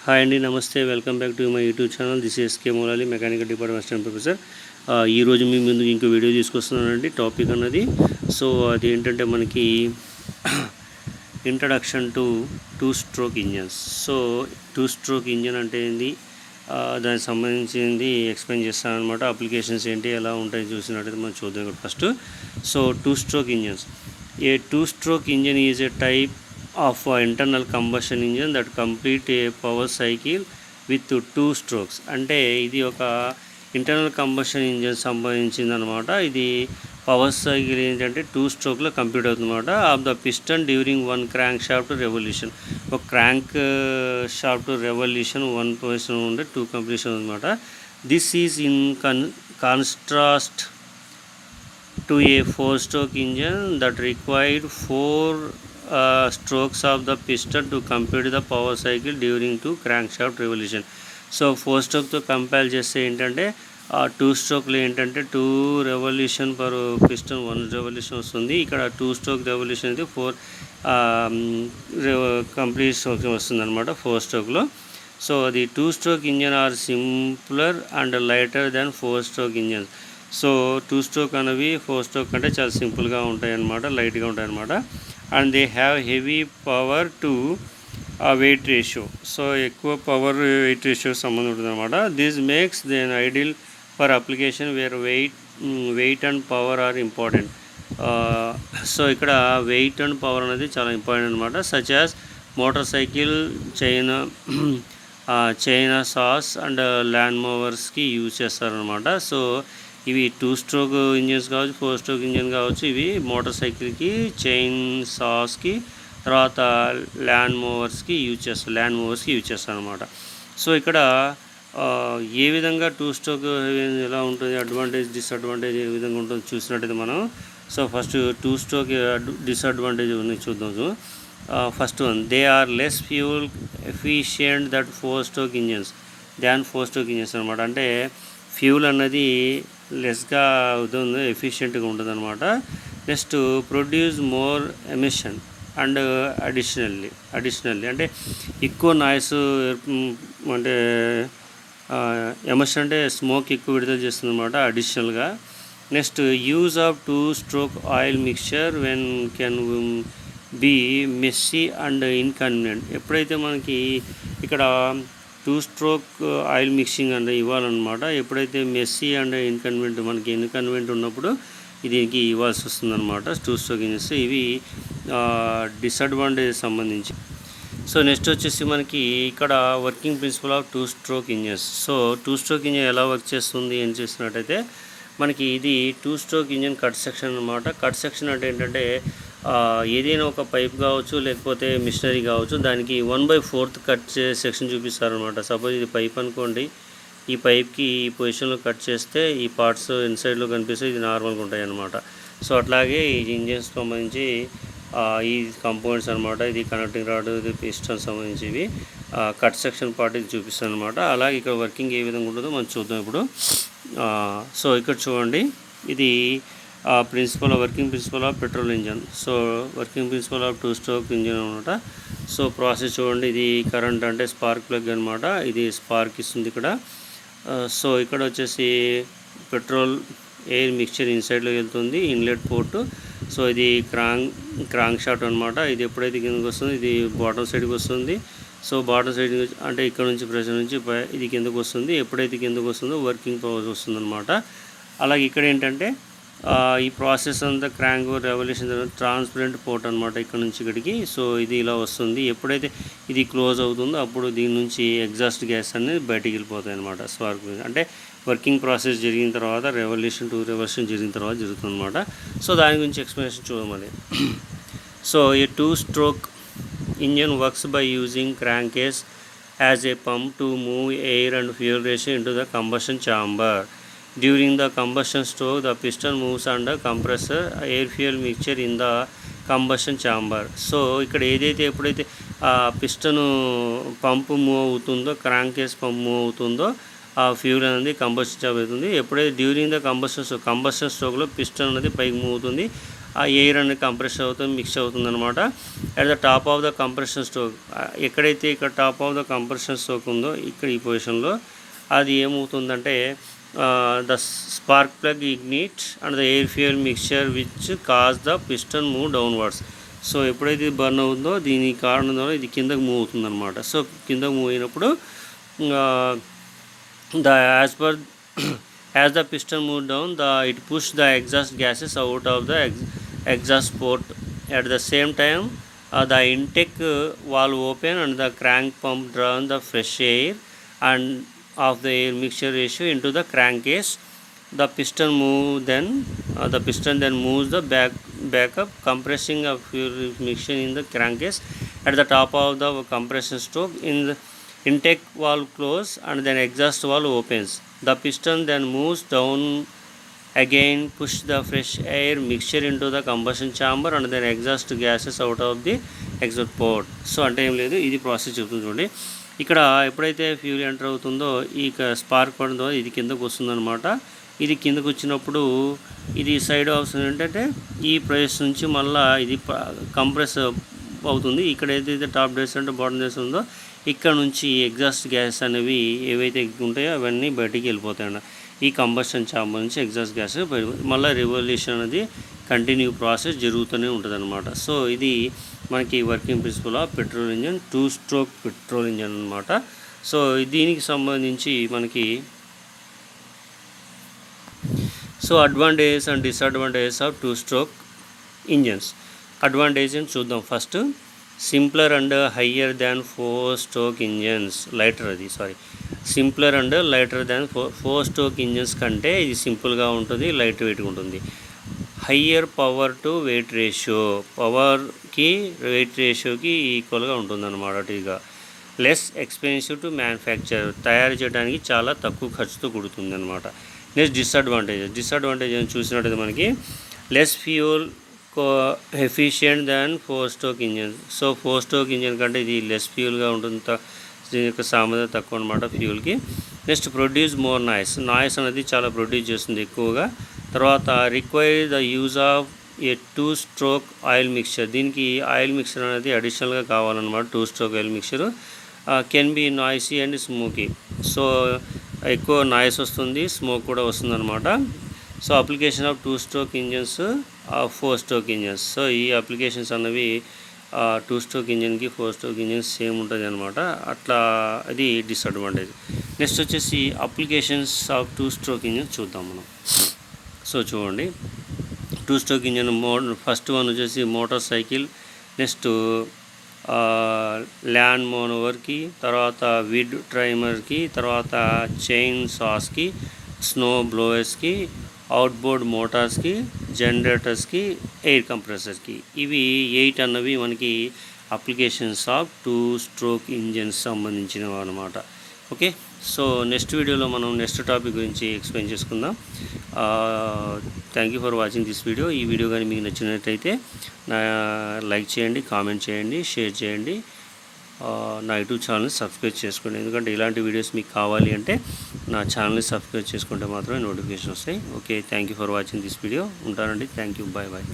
Hi అండి, నమస్తే. Welcome back to my YouTube channel. This S K Moulali, mechanical department assistant professor. ఈరోజు మీ ముందుకు ఇంకో వీడియో తీసుకొస్తున్నానండి. టాపిక్ అన్నది అది ఏంటంటే మనకి introduction to two stroke engines. Two stroke engine అంటే ఏంది, దానికి సంబంధించింది ఎక్స్ప్లెయిన్ చేస్తాను అనమాట. అప్లికేషన్స్ ఏంటి, ఎలా ఉంటాయి చూసినట్టయితే మనం చూద్దాం ఇక్కడ first. Two stroke engines. A two stroke engine is a type of internal combustion engine that complete a power cycle with two strokes. అంటే ఇది ఒక ఇంటర్నల్ కంబషన్ ఇంజన్ సంబంధించింది అనమాట. ఇది పవర్ సైకిల్ ఏంటంటే 2 స్ట్రోక్లో కంప్లీట్ అవుతుంది అనమాట. Of the piston during 1 crank shaft revolution. ఒక క్రాంక్ షాఫ్ట్ రెవల్యూషన్ 1 పొజిషన్ ఉండే 2 కంప్లీషన్ అనమాట. This is in contrast to a 4-stroke engine that required 4 strokes of the piston to complete the power cycle during 2 crankshaft revolution. 4 స్ట్రోక్తో compare చేస్తే ఏంటంటే 2 స్ట్రోక్లో ఏంటంటే 2 revolution per piston 1 revolution వస్తుంది. ఇక్కడ 2 stroke revolution అయితే 4 complete stroke వస్తుంది అనమాట 4 స్ట్రోక్లో. అది 2 stroke engine are simpler and lighter than 4 stroke engines. 2 stroke అనేవి 4 స్ట్రోక్ అంటే చాలా సింపుల్గా ఉంటాయి అన్నమాట, లైట్గా ఉంటాయి అన్నమాట. And they have heavy power to weight ratio. ఎక్కువ పవర్ వెయిట్ రేషియో సంబంధం ఉంటుంది అనమాట. This makes them ideal for application where weight and power are important. ఇక్కడ వెయిట్ అండ్ పవర్ అనేది చాలా ఇంపార్టెంట్ అనమాట. Such as motor cycle, chainsaws and land మూవర్స్కి use చేస్తారనమాట. ఇవి 2 స్ట్రోక్ ఇంజన్స్ కావచ్చు, 4 స్ట్రోక్ ఇంజన్ కావచ్చు. ఇవి మోటార్ సైకిల్కి, చైన్ సాస్కి, తర్వాత ల్యాండ్ మూవర్స్కి యూజ్ చేస్తారు అనమాట. ఇక్కడ ఏ విధంగా 2 స్ట్రోక్ ఎలా ఉంటుంది, అడ్వాంటేజ్ డిసడ్వాంటేజ్ ఏ విధంగా ఉంటుంది చూసినట్టయితే మనం ఫస్ట్ 2 స్ట్రోక్ డిసడ్వాంటేజ్ ఉన్నాయి చూద్దాం. First one, they are less fuel efficient that 4 stroke engines than 4 stroke engines అనమాట. అంటే ఫ్యూల్ అన్నది లెస్గా అవుతుంది, ఎఫిషియెంట్గా ఉంటుంది అనమాట. Next, produce more emission and additionally అంటే ఎక్కువ నాయిస్, అంటే ఎమిషన్ అంటే స్మోక్ ఎక్కువ విడుదల చేస్తుంది అనమాట అడిషనల్గా. Next, use of 2 stroke oil mixture when can be messy and inconvenient. ఎప్పుడైతే మనకి ఇక్కడ 2 స్ట్రోక్ ఆయిల్ మిక్సింగ్ అంటే ఇవ్వాలన్నమాట. ఎప్పుడైతే మెస్సీ అండ్ ఇన్కన్వీనియంట్ ఉన్నప్పుడు దీనికి ఇవ్వాల్సి వస్తుందన్నమాట 2 స్ట్రోక్ ఇంజన్స్. ఇవి డిసడ్వాంటేజ్ సంబంధించి. నెక్స్ట్ వచ్చేసి మనకి ఇక్కడ working principle of 2 stroke engines. 2 stroke engine ఎలా వర్క్ చేస్తుంది అని చూసినట్టయితే మనకి ఇది 2 స్ట్రోక్ ఇంజన్ కట్ సెక్షన్ అనమాట. కట్ సెక్షన్ అంటే ఏంటంటే ఏదైనా ఒక పైప్ కావచ్చు, లేకపోతే మిషనరీ కావచ్చు, దానికి 1/4 కట్ సెక్షన్ చూపిస్తారనమాట. సపోజ్ ఇది పైప్ అనుకోండి, ఈ పైప్కి ఈ పొజిషన్లో కట్ చేస్తే ఈ పార్ట్స్ ఇన్సైడ్లో కనిపిస్తే ఇది నార్మల్గా ఉంటాయి అన్నమాట. అట్లాగే ఈ ఇంజన్స్ సంబంధించి ఈ కంపోనెంట్స్ అనమాట. ఇది కనెక్టింగ్ రాడ్, ఇది పిస్టన్ సంబంధించివి కట్ సెక్షన్ పార్ట్ ఇది చూపిస్తాను అనమాట. అలాగే ఇక్కడ వర్కింగ్ ఏ విధంగా ఉంటుందో మనం చూద్దాం ఇప్పుడు. ఇక్కడ చూడండి, ఇది working principle of petrol engine. Working principle of 2 stroke engine అనమాట. ప్రాసెస్ చూడండి, ఇది కరెంట్ అంటే స్పార్క్ ప్లగ్ అనమాట. ఇది స్పార్క్ ఇస్తుంది ఇక్కడ. ఇక్కడ వచ్చేసి పెట్రోల్ ఎయిర్ మిక్చర్ ఇన్సైడ్లో వెళ్తుంది, ఇన్లెట్ పోర్టు. ఇది క్రాంక్ షాఫ్ట్ అనమాట. ఇది ఎప్పుడైతే కిందకు వస్తుంది, ఇది బాటమ్ సైడ్కి వస్తుంది. బాటమ్ సైడ్ అంటే ఇక్కడ నుంచి ప్రెషర్ నుంచి ఇది కిందకు వస్తుంది. ఎప్పుడైతే కిందకు వస్తుందో వర్కింగ్ పవర్ వస్తుంది అనమాట. అలాగే ఇక్కడ ఏంటంటే ఈ ప్రాసెస్ అంతా క్రాంక్ రెవల్యూషన్ ట్రాన్స్పరెంట్ పోర్ట్ అనమాట ఇక్కడ నుంచి ఇక్కడికి. ఇది ఇలా వస్తుంది. ఎప్పుడైతే ఇది క్లోజ్ అవుతుందో అప్పుడు దీని నుంచి ఎగ్జాస్ట్ గ్యాస్ అనేది బయటికి వెళ్ళిపోతాయి అనమాట. స్పార్క్ అంటే వర్కింగ్ ప్రాసెస్ జరిగిన తర్వాత రెవల్యూషన్ జరిగిన తర్వాత జరుగుతుంది అనమాట. దాని గురించి ఎక్స్ప్లెనేషన్ చూడమని. ఈ 2 stroke engine works by using crankcase as a pump to move air and fuel ratio into the combustion chamber. During the combustion stroke, the piston moves under compressor air fuel mixture in the combustion chamber. ఇక్కడ ఏదైతే ఎప్పుడైతే piston పంపు move అవుతుందో, క్రాంకేస్ pump move అవుతుందో, ఆ fuel అనేది combustion chamber అవుతుంది. ఎప్పుడైతే during the combustion స్ట్రోక్లో piston అనేది పైకి మూవ్ అవుతుంది. ఆ ఎయిర్ అనేది కంప్రెస్ అవుతుంది, మిక్స్ అవుతుంది అనమాట. At the top of the compression stroke, ఎక్కడైతే ఇక్కడ top of the compression stroke ఉందో ఇక్కడ ఈ పొజిషన్లో అది ఏమవుతుందంటే the spark plug ignite and the air fuel mixture which cause the piston move downwards. So ఎప్పుడైతే ఇది బర్న్ అవుతుందో దీని కారణం ద్వారా ఇది కిందకు మూవ్ అవుతుంది అనమాట. సో కిందకు మూవ్ అయినప్పుడు as the piston moved down, it pushed the exhaust gases out of the exhaust port. At the same time, the intake valve opened and the crank pump drawn the fresh air and of the air mixture ratio into the crankcase. The piston then moves the back up, compressing a fuel mixture in the crankcase. At the top of the compression stroke, in the intake valve closes and then exhaust valve opens. The piston then moves down again, push the fresh air mixture into the combustion chamber and then exhaust gases out of the exhaust port. So అంటే ఏం లేదు, ఇది process చెప్తుంది చూడండి. ఇక్కడ ఎప్పుడైతే fuel enter అవుతుందో ఈ స్పార్క్ పడుతుందో ఇది కిందకు వస్తుందన్నమాట. ఇది కిందకు వచ్చినప్పుడు ఇది సైడ్ అవసరం ఏంటంటే ఈ ప్లేస్ నుంచి మళ్ళీ ఇది కంప్రెస్ అవుతుంది. ఇక్కడ ఏదైతే టాప్ డేస్ అంటే బాటమ్ డేస్ ఉందో ఇక్కడ నుంచి ఎగ్జాస్ట్ గ్యాస్ అనేవి ఏవైతే ఉంటాయో అవన్నీ బయటికి వెళ్ళిపోతాయి. ఈ కంబషన్ ఛాంబర్ నుంచి ఎగ్జాస్ట్ గ్యాస్ మళ్ళీ రివల్యూషన్ అనేది కంటిన్యూ ప్రాసెస్ జరుగుతూనే ఉంటుంది అనమాట. సో ఇది మనకి working principle of petrol engine, 2 stroke petrol engine అనమాట. సో దీనికి సంబంధించి మనకి advantages and disadvantages of 2 stroke engines. Advantage అని చూద్దాం. First, simpler and higher than 4 stroke engines. Simpler and lighter than 4 stroke engines కంటే ఇది సింపుల్గా ఉంటుంది, లైట్ వెయిట్గా ఉంటుంది. Higher power to weight ratio, పవర్కి wait రేషియోకి ఈక్వల్గా ఉంటుందన్నమాట. ఇక లెస్ ఎక్స్పెన్సివ్ టు మ్యానుఫ్యాక్చర్, తయారు చేయడానికి చాలా తక్కువ ఖర్చుతో కూడుతుంది అనమాట. నెక్స్ట్ డిసడ్వాంటేజ్ అని చూసినట్టయితే మనకి లెస్ ఫ్యూల్ ఎఫిషియంట్ దాన్ 4 stroke engine. So 4 stroke engine కంటే ఇది లెస్ ఫ్యూల్గా ఉంటుంది, దీని యొక్క సామర్థ్యం తక్కువ అనమాట ఫ్యూల్కి. నెక్స్ట్ ప్రొడ్యూస్ మోర్ నాయిస్ అనేది చాలా ప్రొడ్యూస్ చేస్తుంది ఎక్కువగా. తర్వాత require the use of A 2 stroke oil mixture, దీనికి ఆయిల్ మిక్చర్ అనేది అడిషనల్గా కావాలన్నమాట. 2 stroke oil mixture can be noisy and smoky. So ఎక్కువ నాయిస్ వస్తుంది, స్మోక్ కూడా వస్తుంది అనమాట. So application of 2 stroke engines, 4 stroke engines. So ఈ అప్లికేషన్స్ అన్నవి 2 స్ట్రోక్ ఇంజన్కి 4 స్ట్రోక్ ఇంజన్స్ సేమ్ ఉంటుంది అనమాట. అట్లా అది డిసడ్వాంటేజ్. నెక్స్ట్ వచ్చేసి అప్లికేషన్స్ ఆఫ్ 2 స్ట్రోక్ ఇంజన్ చూద్దాం మనం. సో చూడండి, 2 స్ట్రోక్ ఇంజన్ ఫస్ట్ వన్ వచ్చేసి మోటార్ సైకిల్, నెక్స్ట్ ల్యాండ్ మోనోవర్కి, తర్వాత విడ్ ట్రైమర్కి, తర్వాత చైన్ సాస్కి, స్నో బ్లోయర్స్కి, అవుట్బోర్డ్ మోటార్స్కి, జనరేటర్స్కి, ఎయిర్ కంప్రెసర్కి. ఇవి 8 అన్నవి మనకి అప్లికేషన్స్ ఆఫ్ 2 స్ట్రోక్ ఇంజన్స్ సంబంధించినవి అనమాట. ఓకే, సో నెక్స్ట్ వీడియోలో మనం నెక్స్ట్ టాపిక్ గురించి ఎక్స్ప్లెయిన్ చేసుకుందాం. Thank you for watching this video. ఈ వీడియో కానీ మీకు నచ్చినట్టయితే లైక్ చేయండి, కామెంట్ చేయండి, షేర్ చేయండి. నా యూట్యూబ్ ఛానల్ని సబ్స్క్రైబ్ చేసుకోండి, ఎందుకంటే ఇలాంటి వీడియోస్ మీకు కావాలి అంటే నా ఛానల్ని సబ్స్క్రైబ్ చేసుకుంటే మాత్రమే నోటిఫికేషన్ వస్తాయి. Okay, thank you for watching this video. ఉంటానండి. Thank you, bye bye.